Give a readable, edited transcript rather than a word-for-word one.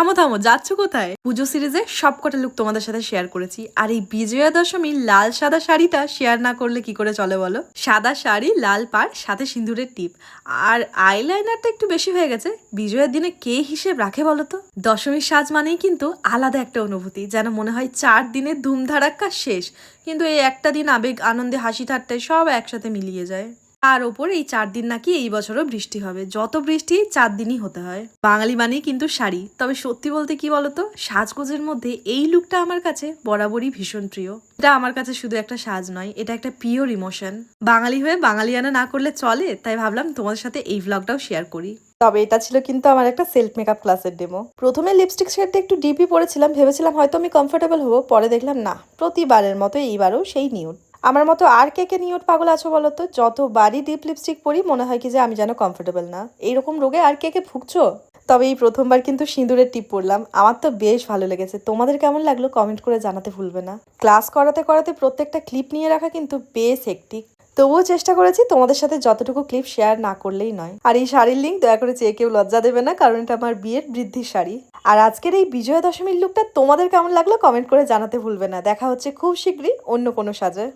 থামো থামো, যাচ্ছ কোথায়? পুজো সিরিজে সবকটা লুক তোমাদের সাথে শেয়ার করেছি, আর এই বিজয়া দশমী লাল সাদা শাড়িটা শেয়ার না করলে কি করে চলে বলো? সাদা শাড়ি, লাল পাড়, সাথে সিঁদুরের টিপ, আর আইলাইনারটা একটু বেশি হয়ে গেছে। বিজয়ার দিনে কে হিসেব রাখে বলো তো? দশমীর সাজ মানেই কিন্তু আলাদা একটা অনুভূতি, যেন মনে হয় 4 দিনের ধুমধারাক্কা শেষ, কিন্তু এই একটা দিন আবেগ, আনন্দে, হাসি ঠাট্টায় সব একসাথে মিলিয়ে যায়। আর ওপর এই 4 দিন নাকি এই বছরও বৃষ্টি হবে, যত বৃষ্টি 4 দিনই হতে হয়। বাঙালি মানেই কিন্তু শাড়ি, তবে সত্যি বলতে কি বলতো, সাজগোজের মধ্যে এই লুকটা আমার কাছে বরাবরই ভীষণ প্রিয়। এটা আমার কাছে শুধু একটা সাজ নয়, এটা একটা পিওর ইমোশন। বাঙালি হয়ে বাঙালিয়ানা না করলে চলে, তাই ভাবলাম তোমাদের সাথে এই ভ্লগটাও শেয়ার করি। তবে এটা ছিল কিন্তু আমার একটা সেলফ মেকআপ ক্লাসের ডেমো। প্রথমে লিপস্টিক শেডটা একটু ডিপই পরেছিলাম, ভেবেছিলাম হয়তো আমি কমফোর্টেবল হবো, পরে দেখলাম না, প্রতিবারের মতো এইবারও সেই নিউড। আমার মতো আর কে কে নিউড পাগল আছো বলো তো? যতবারই ডিপ লিপস্টিক পরি মনে হয় কি যে আমি যেন কমফোর্টেবল না। এইরকম রোগে আর কে কে ভুগছো? তবে এই প্রথমবার কিন্তু সিঁদুরের টিপ পরলাম, আমার তো বেশ ভালো লেগেছে। তোমাদের কেমন লাগলো কমেন্ট করে জানাতে ভুলবে না। ক্লাস করাতে করাতে প্রত্যেকটা ক্লিপ নিয়ে রাখা কিন্তু বেশ হেক্টিক, তবুও চেষ্টা করেছি তোমাদের সাথে যতটুকু ক্লিপ শেয়ার না করলেই নয়। আর এই শাড়ির লিঙ্ক দয়া করে চেয়ে কেউ লজ্জা দেবে না, কারণ এটা আমার বিয়ের বৃদ্ধির শাড়ি। আর আজকের এই বিজয়া দশমীর লুকটা তোমাদের কেমন লাগলো কমেন্ট করে জানাতে ভুলবে না। দেখা হচ্ছে খুব শীঘ্রই অন্য কোনো সাজে।